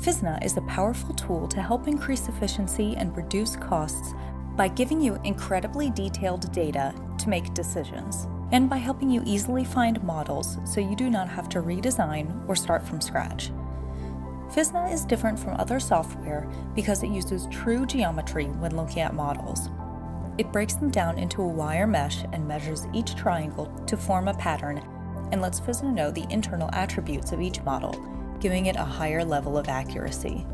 Physna is a powerful tool to help increase efficiency and reduce costs by giving you incredibly detailed data to make decisions, and by helping you easily find models so you do not have to redesign or start from scratch. Physna is different from other software because it uses true geometry when looking at models. It breaks them down into a wire mesh and measures each triangle to form a pattern and lets Physna know the internal attributes of each model, giving it a higher level of accuracy.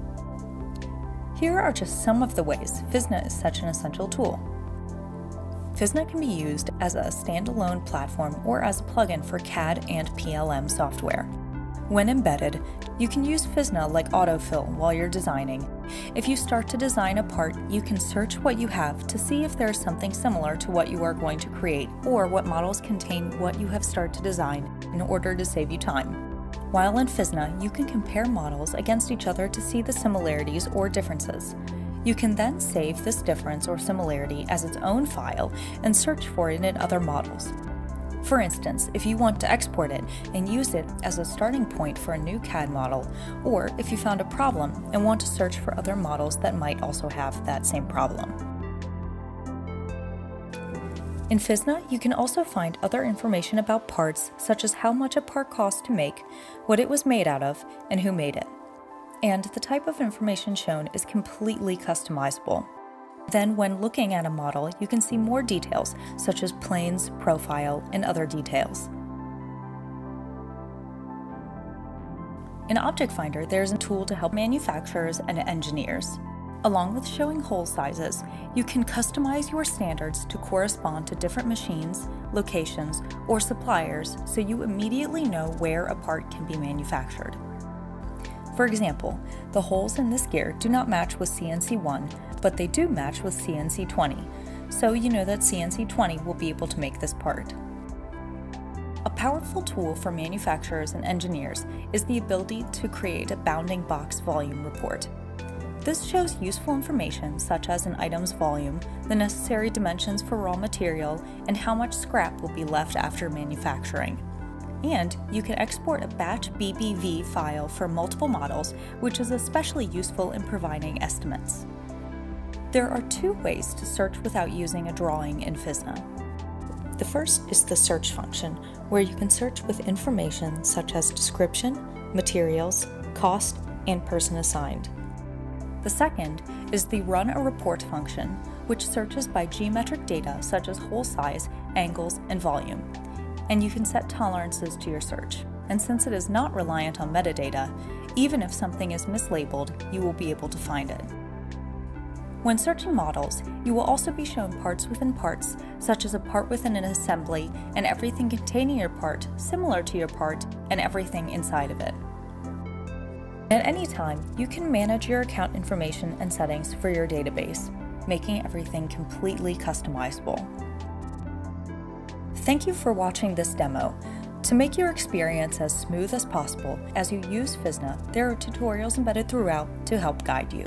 Here are just some of the ways Physna is such an essential tool. Physna can be used as a standalone platform or as a plugin for CAD and PLM software. When embedded, you can use Physna like autofill while you're designing. If you start to design a part, you can search what you have to see if there is something similar to what you are going to create, or what models contain what you have started to design in order to save you time. While in Physna, you can compare models against each other to see the similarities or differences. You can then save this difference or similarity as its own file and search for it in other models. For instance, if you want to export it and use it as a starting point for a new CAD model, or if you found a problem and want to search for other models that might also have that same problem. In Physna, you can also find other information about parts, such as how much a part costs to make, what it was made out of, and who made it. And the type of information shown is completely customizable. Then, when looking at a model, you can see more details, such as planes, profile, and other details. In Object Finder, there is a tool to help manufacturers and engineers. Along with showing hole sizes, you can customize your standards to correspond to different machines, locations, or suppliers so you immediately know where a part can be manufactured. For example, the holes in this gear do not match with CNC1, but they do match with CNC20, so you know that CNC20 will be able to make this part. A powerful tool for manufacturers and engineers is the ability to create a bounding box volume report. This shows useful information such as an item's volume, the necessary dimensions for raw material, and how much scrap will be left after manufacturing. And you can export a batch BBV file for multiple models, which is especially useful in providing estimates. There are two ways to search without using a drawing in Physna. The first is the search function, where you can search with information such as description, materials, cost, and person assigned. The second is the run a report function, which searches by geometric data such as hole size, angles, and volume. And you can set tolerances to your search. And since it is not reliant on metadata, even if something is mislabeled, you will be able to find it. When searching models, you will also be shown parts within parts, such as a part within an assembly and everything containing your part similar to your part and everything inside of it. At any time, you can manage your account information and settings for your database, making everything completely customizable. Thank you for watching this demo. To make your experience as smooth as possible as you use Physna, there are tutorials embedded throughout to help guide you.